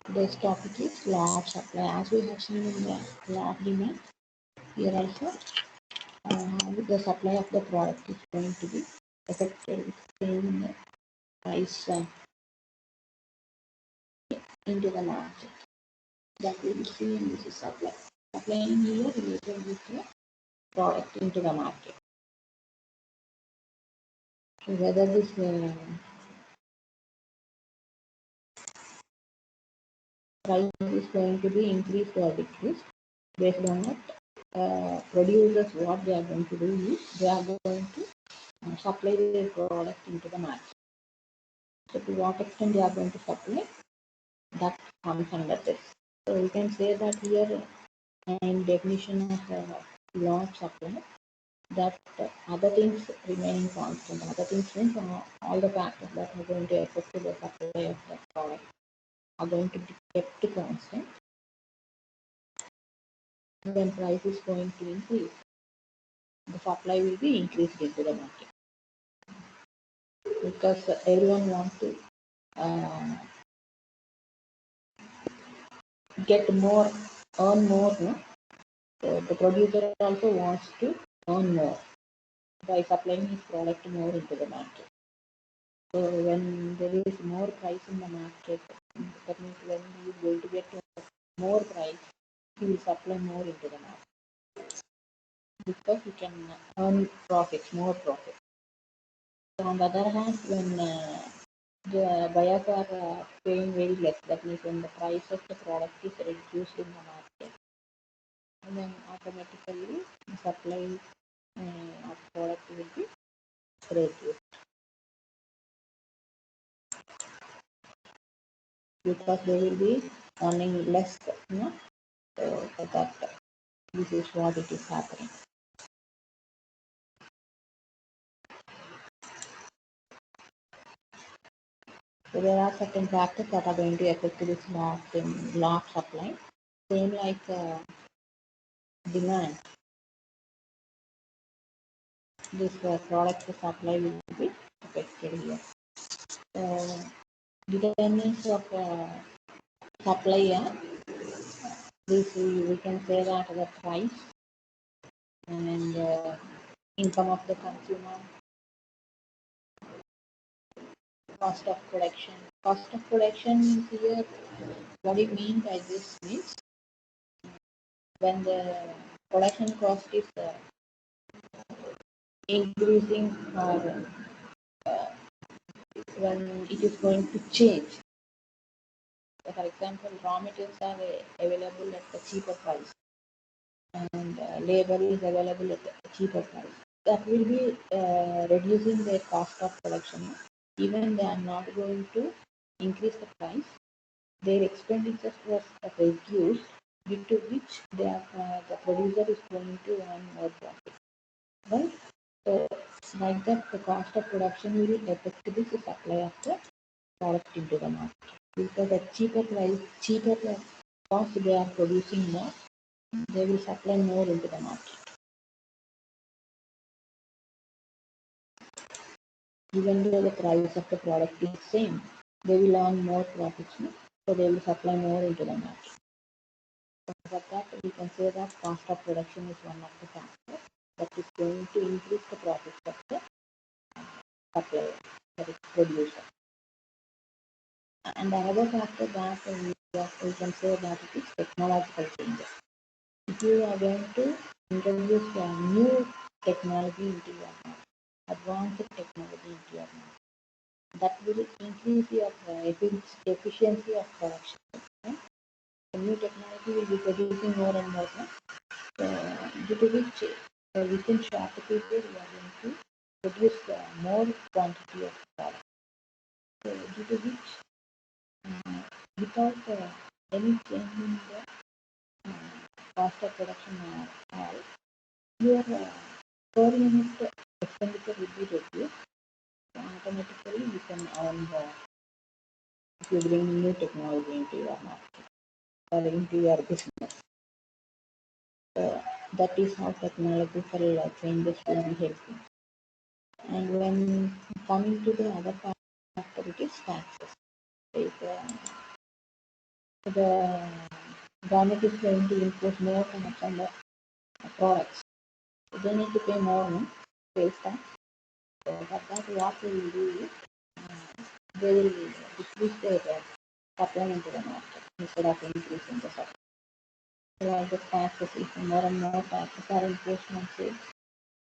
Today's topic is law of supply. As we have seen in the law of demand, here also the supply of the product is going to be affected with change in price into the market. That we will see in this is supply. Supplying here related with the product into the market. So whether this price is going to be increased or decreased based on that, producers what they are going to do is they are going to supply their product into the market. So to what extent they are going to supply, that comes under this. So we can say that here in definition of law of supply, that other things remaining constant. Other things means all the factors that are going to affect the supply of the product are going to be kept constant. When price is going to increase, the supply will be increased into the market because everyone wants to get more, earn more. No? So the producer also wants to earn more by supplying his product more into the market. So when there is more price in the market, that means when he is going to get more price, he will supply more into the market because he can earn profits, more profit. So on the other hand, when the buyers are paying very less, that means when the price of the product is reduced in the market, and then automatically the supply of product will be reduced because they will be earning less, you know. So that this is what it is happening. So there are certain factors that are going to affect this law of supply. Same like demand. This product supply will be affected here. Determinants of supply, this we can say that the price and income of the consumer, cost of production. Cost of production is here. What it means by this means when the production cost is increasing or when it is going to change. So for example, raw materials are available at a cheaper price and labor is available at a cheaper price. That will be reducing their cost of production. Even they are not going to increase the price, their expenditures was reduced, due to which they are, the producer is going to earn more profit. Right? So like that, the cost of production will affect the supply of the product into the market. Because at cheaper cost they are producing more, they will supply more into the market. Even though the price of the product is same, they will earn more profits, so they will supply more into the market. So for that, we can say that cost of production is one of the factors that is going to increase the profits of the supplier, that is producer. And another factor that we can say that it is technological changes. If you are going to introduce a new technology into your market, advanced technology into your market, that will increase your efficiency of production. Okay? The new technology will be producing more and more. Due to which within short period we are going to produce more quantity of product. So due to which without any change in the cost of production or all, your per unit expenditure will be reduced. So automatically you can earn more if you bring new technology into your market or into your business. That is how technological changes will be helping. And when coming to the other factor, it is taxes. If the government is going to impose more tax on the products. So they need to pay more sales tax. So for that, what they will do is they will decrease their supply into the market instead of increasing the supply. So as the taxes, if more and more taxes are imposed on sales,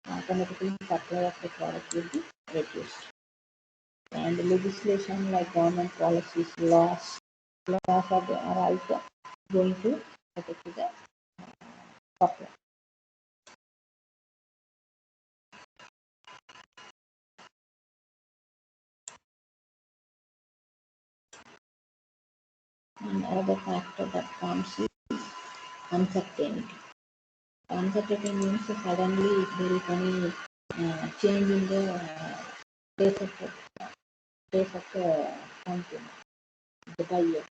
automatically supply of the product will be reduced. And legislation like government policies, laws are also going to affect the supply. And another factor that comes is uncertainty. Uncertainty means suddenly if there is any change in the place of the consumer, the buyer,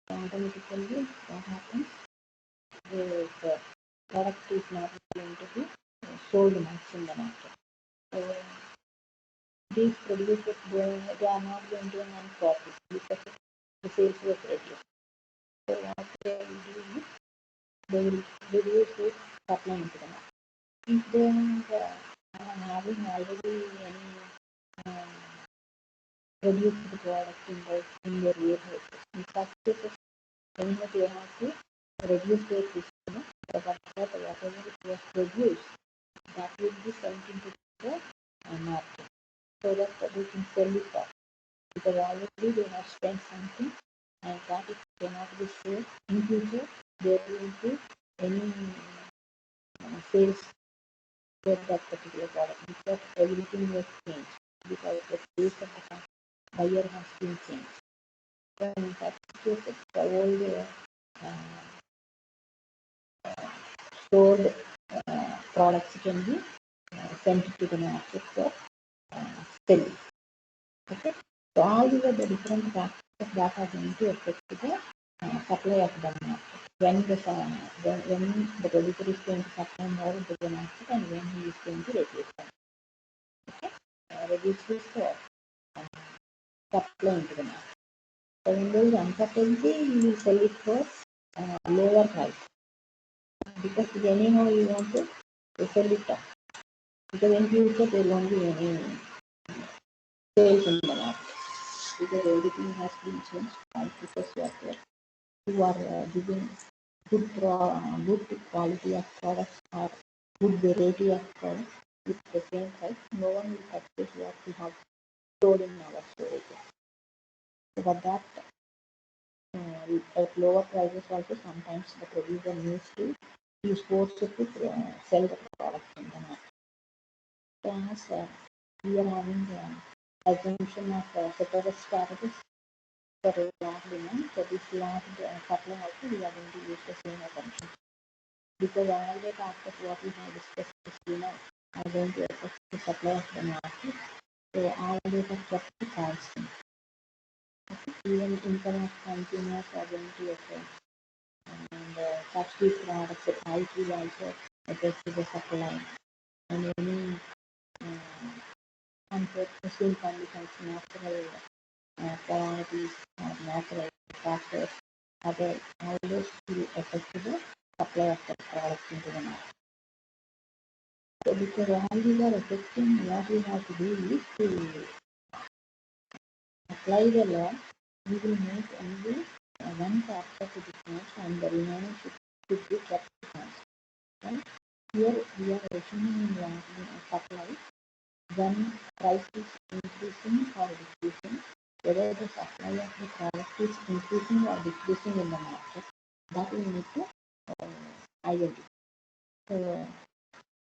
automatically what happens? The product is not going to be sold much in the market. So these producers, they are not going to earn profit because the sales were reduced. So what they will do is they will reduce the supply into the market. If they are having already any produced product in their warehouses, in such cases, anyhow they have to reduce their risk, but whatever it was produced, that will be sent into the market so that they can sell it off. Because already they have spent something and that it cannot be sold in future, there will be any sales for that particular product because everything was changed because the taste of the buyer has been changed. So in such cases, the old stored products can be sent to the market for selling. Okay, so all these are the different factors that are going to affect the supply of the market. When the producer is going to supply more into the market and when he is going to reduce them. Okay, reduce his supply into the market. So when there is uncertainty, you will sell it for lower price because anyhow you want to sell it up. Because in future there won't be any sales in the market because everything has been changed. Competitors were there who are giving good quality of products or good variety of products with the same price. No one will purchase what we have stored in our storage. So for that, at lower prices also sometimes the producer needs to use force to sell the products in the market. So as we are having the assumption of ceteris paribus for a large demand, so this large supply also we are going to use the same assumption. Because all the factors what we have discussed is are going to affect the supply of the market. So all these are kept constant. Even income of consumers are going to affect. And such these products, the price will also affect the supply. And any unforeseen conditions, natural calamities, natural factors, all those will affect the supply of the products into the market. So because all these are affecting, what we have to do is to apply the law. We will make only one factor to be changed and the remaining should be kept constant. Right? Here we are assuming in supply when price is increasing or decreasing, whether the supply of the product is increasing or decreasing in the market, that we need to identify. So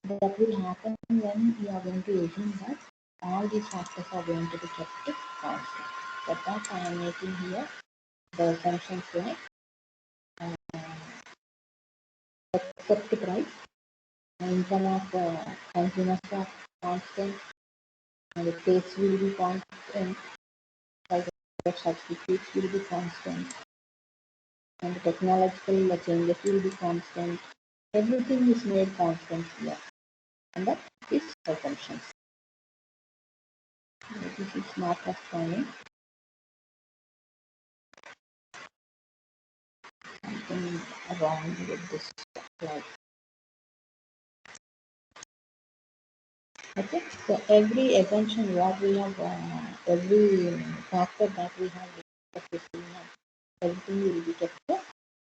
that will happen when we are going to assume that all these factors are going to be kept constant. For that I am making here the assumptions like except price, income of consumers are constant, and the taste will be constant, price of substitutes will be constant, and the technological changes will be constant. Everything is made constant here, and that is assumptions. This is not a point. something wrong with this slide. Okay, so every assumption what we have, every factor that we have discussed, everything will be kept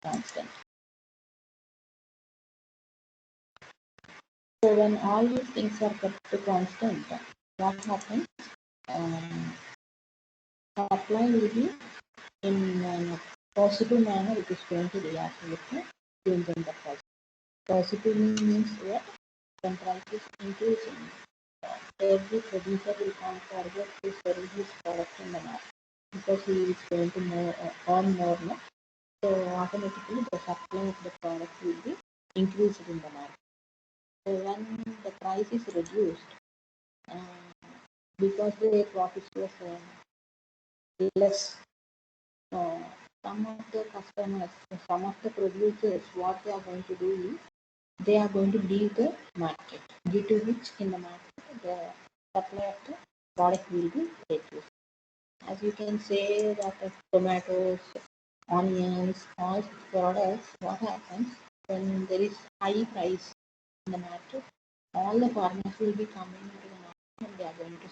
constant. So when all these things are kept constant, what happens? Supply will be in a positive manner. It is going to react with the change in the price. Positive means what? When price is increasing, every producer will come forward to sell his product in the market because he is going to earn more. No? So automatically the supply of the product will be increased in the market. So when the price is reduced, because the profits was less, some of the customers, some of the producers, what they are going to do is they are going to leave the market, due to which in the market the supply of the product will be reduced. As you can say that tomatoes, onions, all products, what happens when there is high price in the market, all the farmers will be coming into the market and they are going to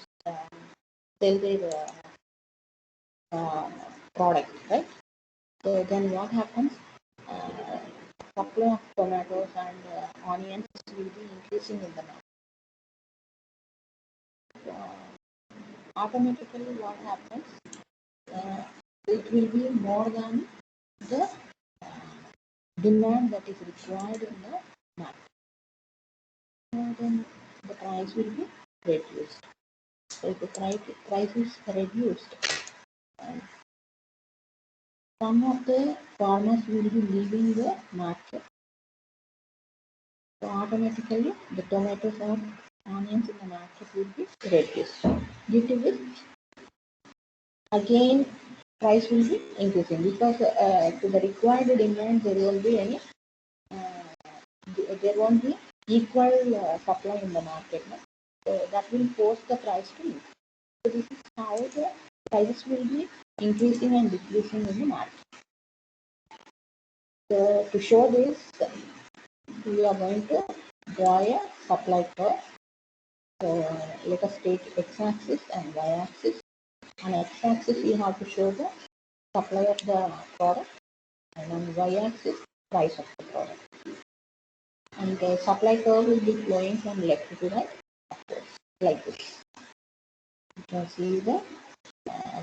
sell their product, right? So then what happens? Supply of tomatoes and onions will be increasing in the market. Automatically what happens? It will be more than the demand that is required in the market. So then the price will be reduced. So if the price is reduced, some of the farmers will be leaving the market. So automatically the tomatoes or onions in the market will be reduced. Due to which again price will be increasing because to the required demand there won't be any there won't be equal supply in the market. No? So that will force the price to increase. So this is how the prices will be increasing and decreasing in the market. So to show this, we are going to draw a supply curve. So let us take x-axis and y-axis. On x-axis, you have to show the supply of the product, and on y-axis, price of the product. And the supply curve will be flowing from left to right, like this. You can see the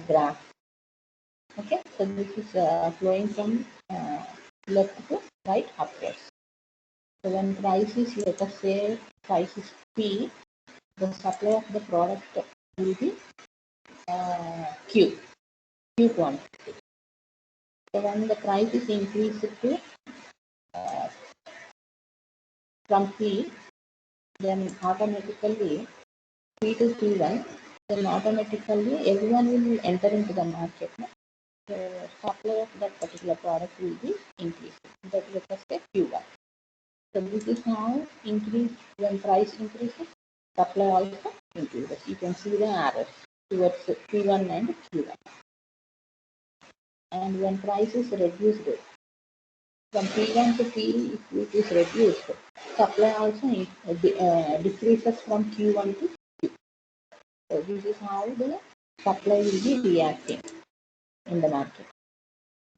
graph. Okay, so this is flowing from left to right upwards. So when price is, let us say, price is P, the supply of the product will be Q quantity. So when the price is increased to from P, then automatically P to P1, then automatically everyone will enter into the market. No? The supply of that particular product will be increased. That let us say Q1. So this is how increase when price increases, supply also increases. You can see the arrows towards P1 and Q1. And when price is reduced from P1 to P, if it is reduced, supply also decreases from Q1 to Q. So this is how the supply will be reacting in the market,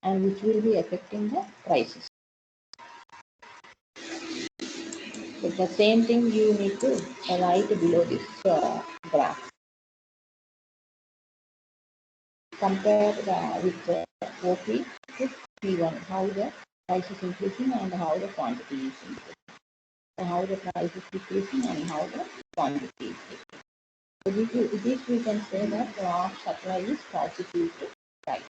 and which will be affecting the prices. So the same thing you need to write below this graph. Compare with OP with P1, how the price is increasing and how the quantity is increasing. So how the price is decreasing and how the quantity is decreasing. So this we can say that law of supply is positive to price.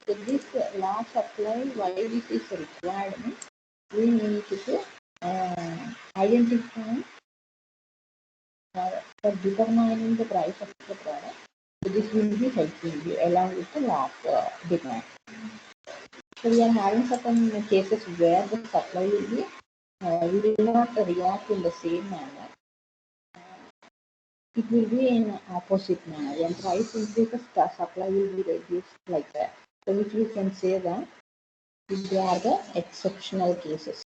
So this law of supply, why this is required, we need to identify for determining the price of the product. So this will be helping you along with the law of demand. So we are having certain cases where the supply will be will not react in the same manner. It will be in opposite manner. When price increases, the supply will be reduced like that. So which we can say that they are the exceptional cases.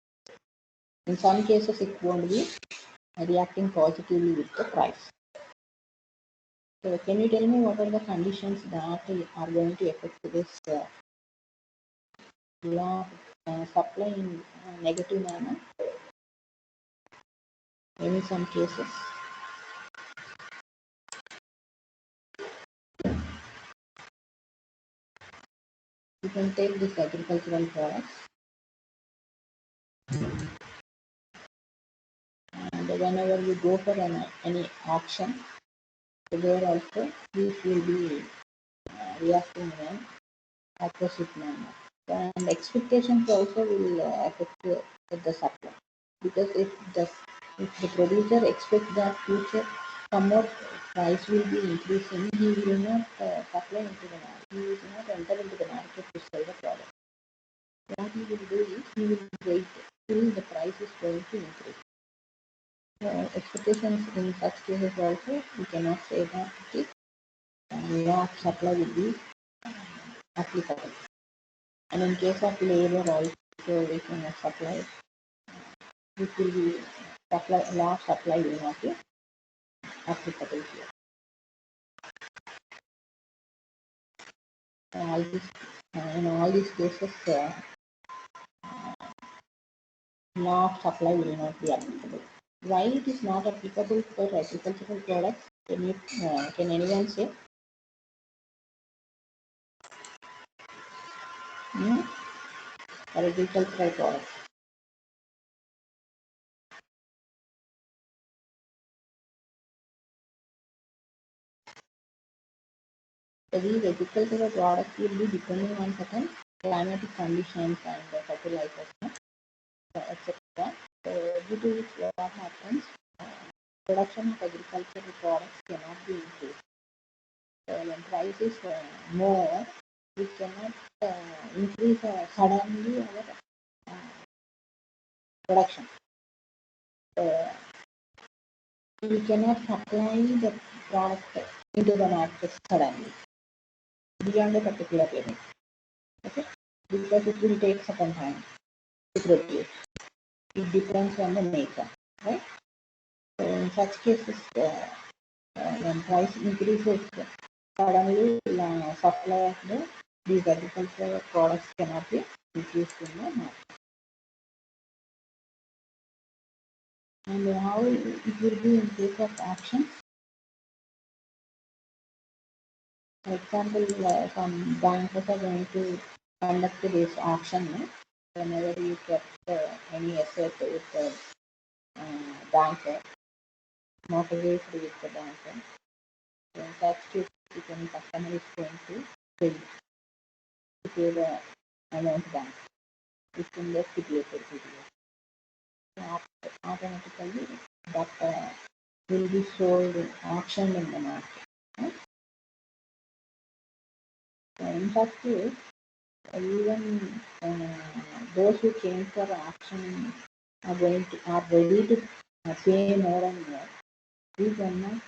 In some cases, it won't be reacting positively with the price. So can you tell me what are the conditions that are going to affect this law of supply in negative manner? In some cases. You can take this agricultural products, and whenever you go for any auction, so there also this will be reacting in an opposite manner. And expectations also will affect the supply, because if the producer expects that future some more price will be increasing, he will not supply into the market. He will not enter into the market to sell the product. What he will do is he will wait till the price is going to increase. Expectations in such cases also, we cannot say that it is law of supply will be applicable. And in case of labor also, we cannot supply. This will be law of supply will not be applicable here. In all these cases, law of supply will not be applicable. Why it is not applicable for agricultural products? Can anyone say? For agricultural products. So these agricultural products will be depending on certain climatic conditions and fertilizers, etc. So due to which what happens, production of agricultural products cannot be increased. So when price is more, we cannot increase suddenly our production. We cannot supply the product into the market suddenly beyond a particular limit. Okay? Because it will take certain time to produce. It depends on the nature, right? So in such cases, when price increases, suddenly supply of these agricultural products cannot be increased in the market. And how it will be in case of auctions? For example, some bankers are going to conduct this auction. Whenever you get any asset with the banker, mortgage with the banker, then such case, if any customer is going to pay the amount back, it's in the stipulated period. So automatically, that will be sold in auction in the market. Right? So in such case, even those who came for auction are ready to pay more and more. We cannot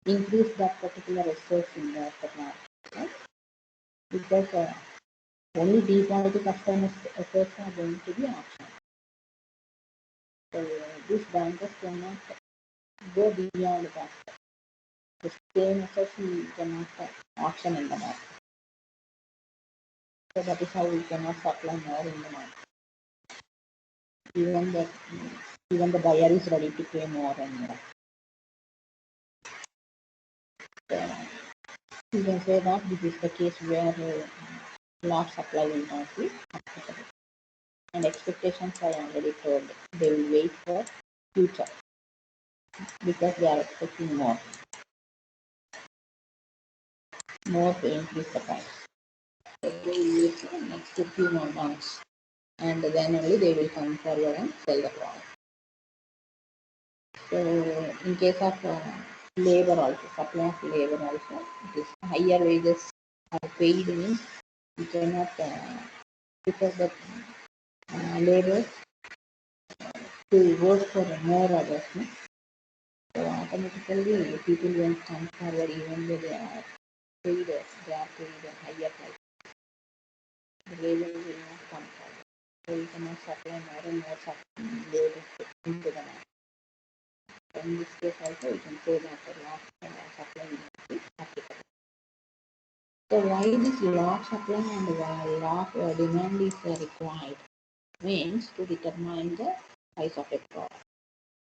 increase that particular resource in the market, right? Because only B quality customers assets are going to be auctioned. So these bankers cannot go beyond that. The same assets we cannot auction in the market. So that is how we cannot supply more in the market. Even the buyer is ready to pay more and more. So you can say that this is the case where law of supply will not be applicable. And expectations I already told, they will wait for future because they are expecting more to increase the price. So they will wait for next few more months, and then only they will come forward and sell the product. So in case of labor also, supply of labor also, this higher wages are paid means you cannot prefer the labor to work for more hours. No? So automatically people won't come forward even though they are paid a higher price. the labor will not come forward. So you cannot supply more and more labor into the market. So in this case also you can say that the law of supply is applicable. So why this law of supply and law of demand is required means to determine the price of a product.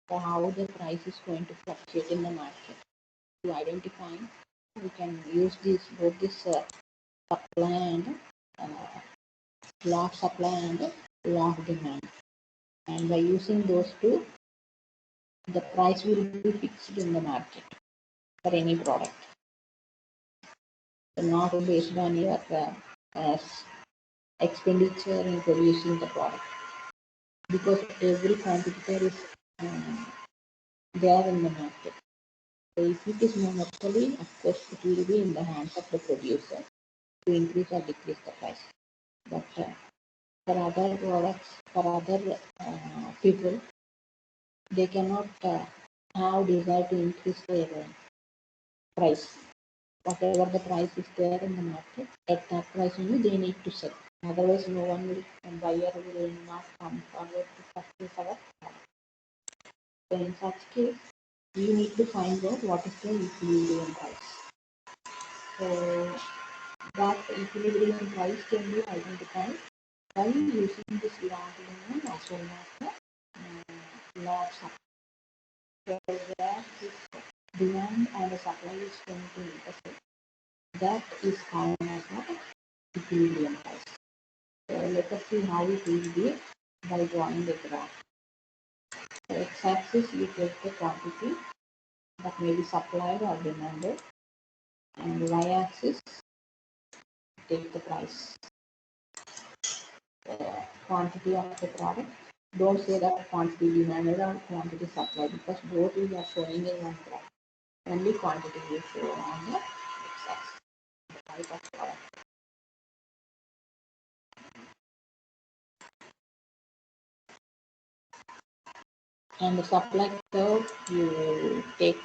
So how the price is going to fluctuate in the market. To identify, we can use both this supply and law of supply and law of demand. And by using those two, the price will be fixed in the market for any product. So not based on your expenditure in producing the product. Because every competitor is there in the market. So if it is monopoly, of course it will be in the hands of the producer to increase or decrease the price. But for other products, for other people, they cannot have desire to increase their price. Whatever the price is there in the market, at that price only they need to sell. Otherwise, no one will, buyer will not come forward to purchase our product. So in such case, you need to find out what is the equilibrium price. So that equilibrium price can be identified by using this law of demand as well as the law of supply. So where this demand and the supply is going to intersect, that is known as the equilibrium price. So let us see how it will be by drawing the graph. So x-axis you take the quantity that may be supplied or demanded, and y-axis take the price. Quantity of the product. Don't say that quantity demanded or quantity supplied because both we are showing in one graph. Only quantity will show on the x-axis, the type of product. And the supply curve you will take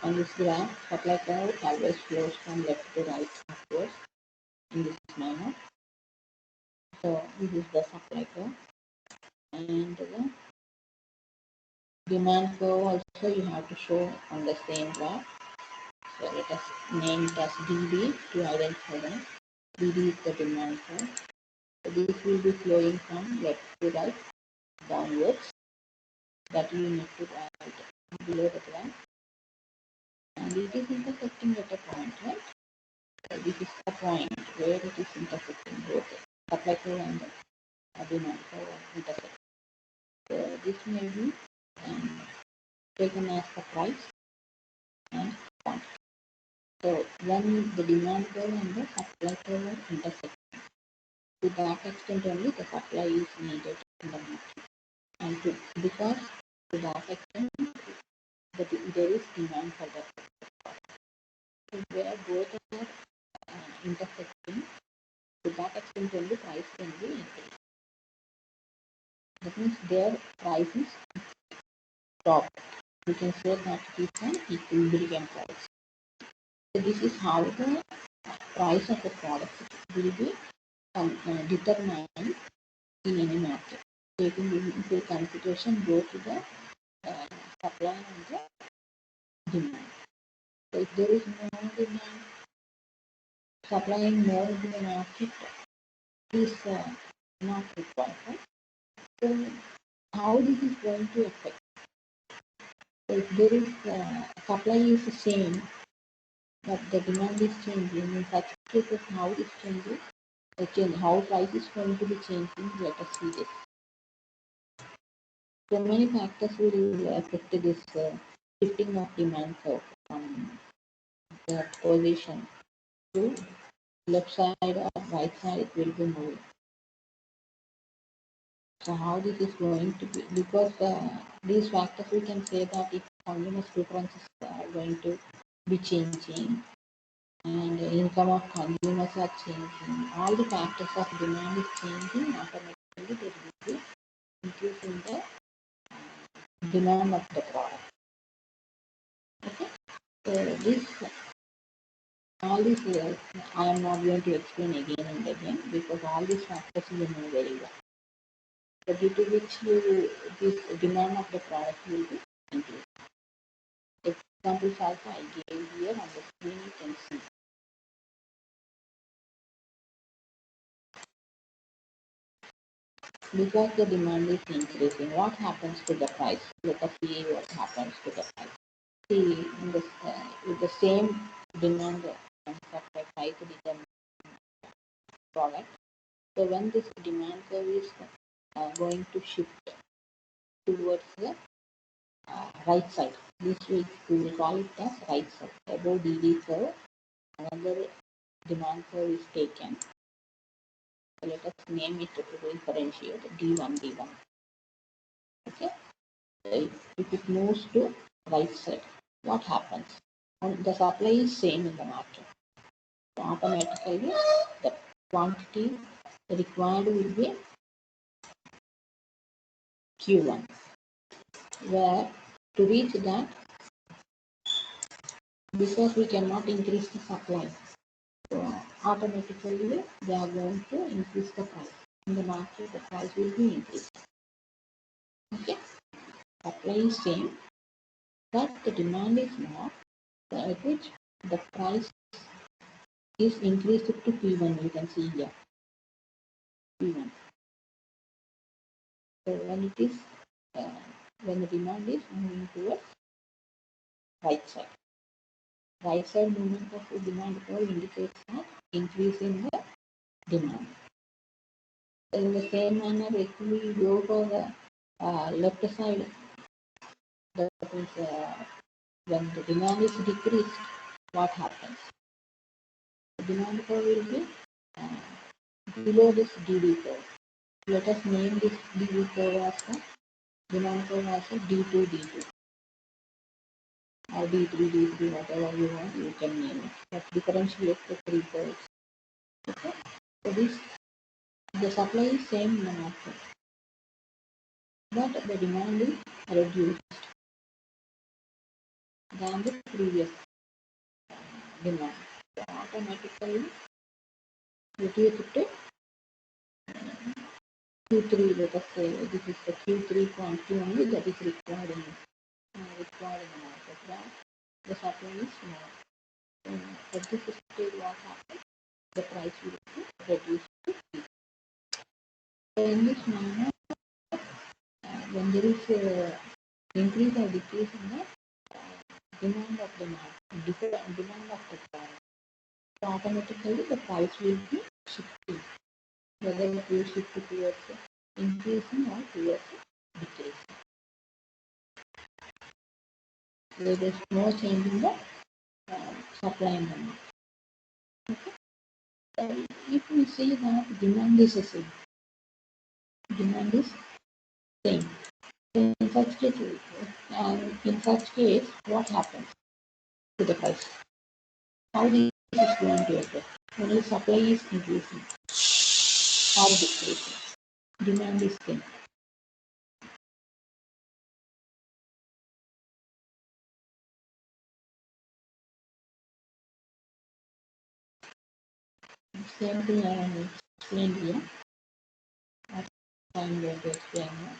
on this graph. Supply curve always flows from left to right upwards in this manner. So this is the supply curve, and the demand curve also you have to show on the same graph. So let us name it as DD to identify that. DD is the demand curve. So this will be flowing from left to right downwards. That you need to write below the graph. And it is intersecting at a point, right? So this is the point where it is intersecting both supply curve and the demand curve intersect. So this may be taken as the price and quantity. So when the demand curve and the supply curve intersect, to that extent only the supply is needed in the market. And because to that extent there is demand for that. So where both are intersecting, to that extent only price can be increased. That means their price is dropped. You can say that it is an equilibrium price. So this is how the price of the product will be determined in any market, taking into consideration both the supply and the demand. So if there is no demand, supplying more in the market is not required. Right? So how this is going to affect? So if there is supply is the same, but the demand is changing, in such cases how this changes, how price is going to be changing, let us see this. So many factors will affect this shifting of demand curve from the position to left side or right side, it will be moving. So how this is going to be, because these factors we can say that if consumers' preferences are going to be changing and the income of consumers are changing, all the factors of demand is changing, automatically there will be increase in the demand of the product. Okay, so this All these, I am not going to explain again and again because all these factors you know very well. So due to which this demand of the product will be increased. Examples also I gave here on the screen, you can see. Because the demand is increasing, what happens to the price? Let us see what happens to the price. See, with the same demand and supply price determined product. So when this demand curve is going to shift towards the right side, this we will call it as right side. Above DD curve, another demand curve is taken. So let us name it to differentiate D1, D1. Okay. So if it moves to right side, what happens? And the supply is same in the market. So automatically the quantity required will be Q1, where to reach that, because we cannot increase the supply, so automatically they are going to increase the price. In the market, the price will be increased. Okay, supply is same, but the demand is more, at which the price is increased to P1. You can see here, P1. So when it is when the demand is moving towards right side. Right side movement of the demand curve indicates that increase in the demand. So in the same manner, if we go for the left side, that is when the demand is decreased, what happens? The demand curve will be below this DD curve. Let us name this DD curve as the demand curve as a D2, D2. Or D3, D3, whatever you want, you can name it. But differentiate the three curves. Okay? So this, the supply is same in the market, but the demand is reduced than the previous demand. So automatically reduce it to Q3. Let us say this is the Q3 quantity only that is required in the market. That the supply is more. At this stage, what happens? The price will be reduced to Q. So in this manner, when there is a increase or decrease in the demand of the market, demand of the product, so automatically the price will be shifting, whether it will shift towards increasing or towards decreasing. There is no change in the supply and demand. Okay? So if we say that demand is the same, demand is same. In such case, what happens to the price? How this is going to affect? Only supply is increasing or decreasing. Demand is same. Same thing I have explained here. I'm going to explain here.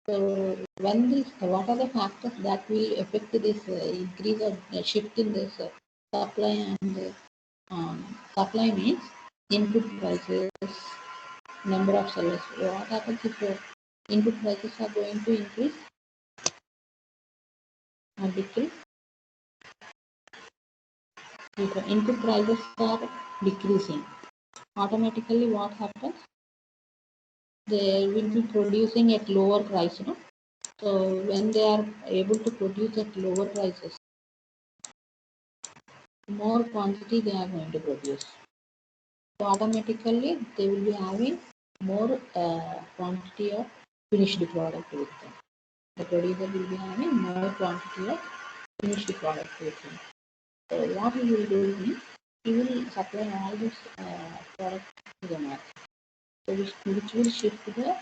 So when this, what are the factors that will affect this increase or shift in this supply and supply means input prices, number of sellers. What happens if input prices are going to increase or decrease? If input prices are decreasing, automatically what happens? They will be producing at lower price, you know. So when they are able to produce at lower prices, more quantity they are going to produce. So automatically they will be having more quantity of finished product with them. The producer will be having more quantity of finished product with them. So what we will do is he will supply all this product to the market. So which will shift to the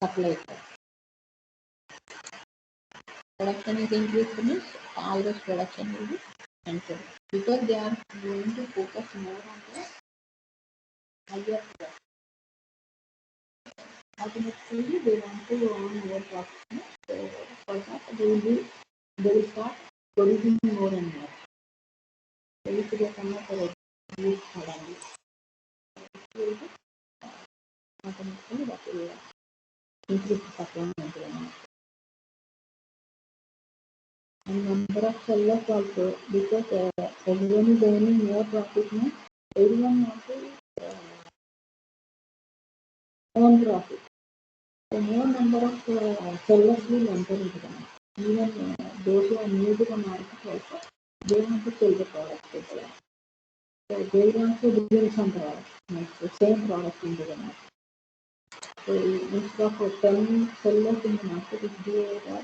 supply side. Production is increased means all this production will be entered because they are going to focus more on the higher product. Automatically they want to earn more profit. So for that they will start producing more and more. So if they come up with a reduce suddenly, it will be automatically that will increase the supply into the market. And number of sellers also, because everyone is earning more profit now, everyone wants to earn profit. So more number of sellers will enter into the market. Even those who are new to the market also, they want to sell the product as well. So they want to bring some product, the same product into the market. So instead of 10 sellers in the market, if they are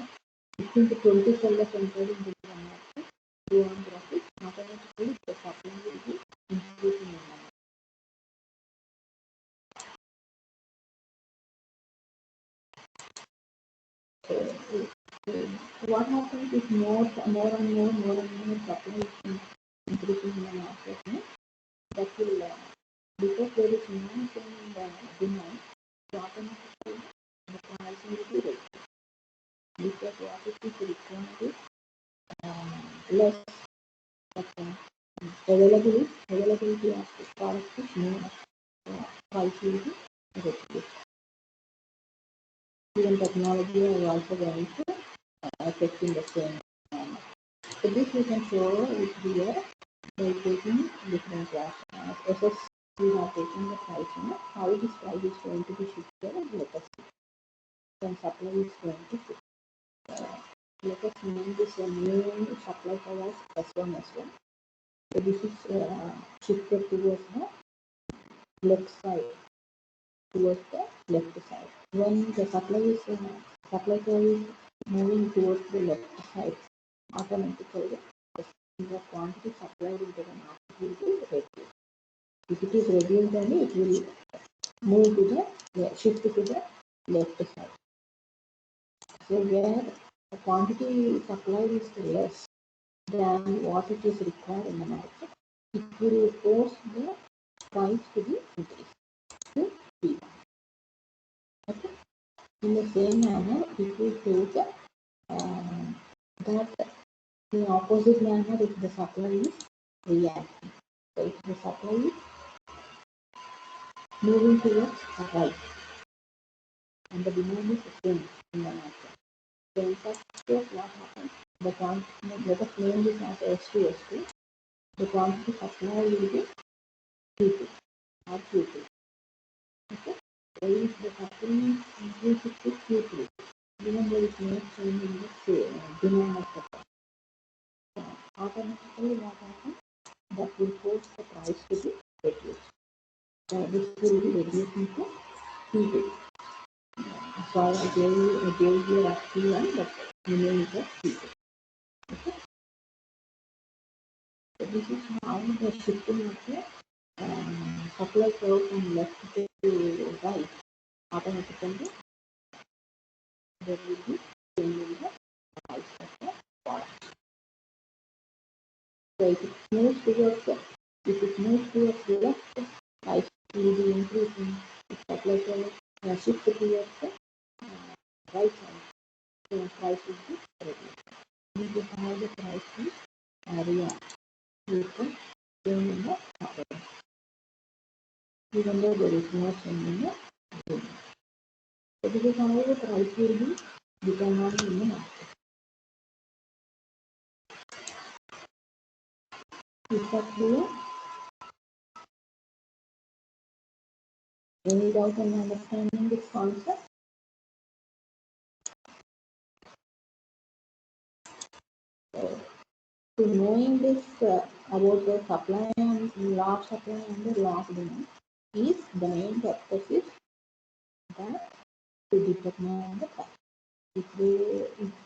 15 to 20 sellers entered into the market, they earn profit. Automatically, the supply will be increasing in the market. What happens is more and more supply is increasing in the market. That will, because there is no change in the demand, so automatically the price will be reduced. Because what it is required is less availability of the product is more, price will be reduced. Even technology is also going to affect in the same manner. So this we can show it here by taking different graphs. SS we have taken the pricing, how this price is going to be shifted, and let us see. Then supply is going to shift. Let us name this a new supply curve as S1 S1. So this is shifted towards the left side, towards the left side. When the supply curve is moving towards the left side, automatically the quantity supplied into the market will be reduced. If it is reduced, then it will move to the shift to the left side. So where the quantity supplied is less than what it is required in the market, it will force the price to be increased to B1. Okay. In the same manner, it will take that in opposite manner if the supply is reacting. So if the supply is moving towards the right and the demand is the same in the market. So in such case, what happens? The quantity, let us name this as S2 S2. The quantity supply will be Q2 or Q2. Okay. So if the supply increases to Q3, even there is no change in the demand of the product, so automatically what happens? That will force the price to be reduced. So this will be reducing to Q2. So I gave you a Q1, but you name it as Q2. Okay. So this is how the shifting of the supply curve from left to right, automatically there will be change in the price of the product. So if it moves towards the left, price will be increasing. If supply curve shift towards the right side, so price will be reduced. This is how the price will react with the change in the supply, even though there is no change in the demand. So this is how the price will be determined in the market. Is that clear? Any doubt in understanding this concept? So knowing this about the supply and law of supply and the law of demand is the main purpose is that to determine the price. If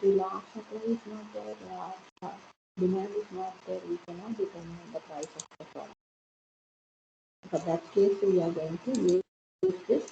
the law of supply is not there, demand is not there, we cannot determine the price of the product. For that case, we are going to use this